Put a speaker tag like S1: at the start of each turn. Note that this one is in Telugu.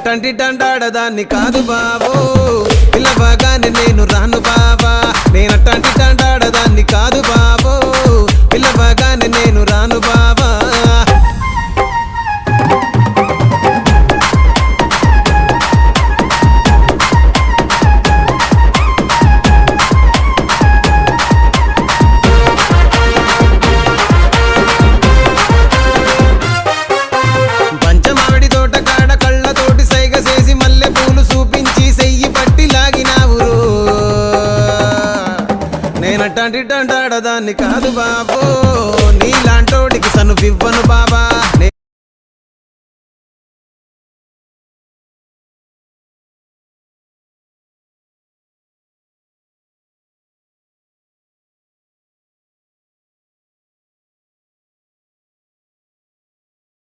S1: నేనట్టంటి దండాడదాన్ని కాదు బాబో పిల్లవగానే నేను రాను బాబా నేనట్టంటి దండాడదాన్ని కాదు బాబో పిల్లవగానే నేను రాను బాబా పంచమావిడి తోట కాడ కళ్ళతోటి సైగ చేసి మల్లె పూలు చూపించి సెయ్యి పట్టి లాగినావురు నేనట్టంటి దండాడదాన్ని కాదు బాబో నీలాంటోడికి సను వివ్వను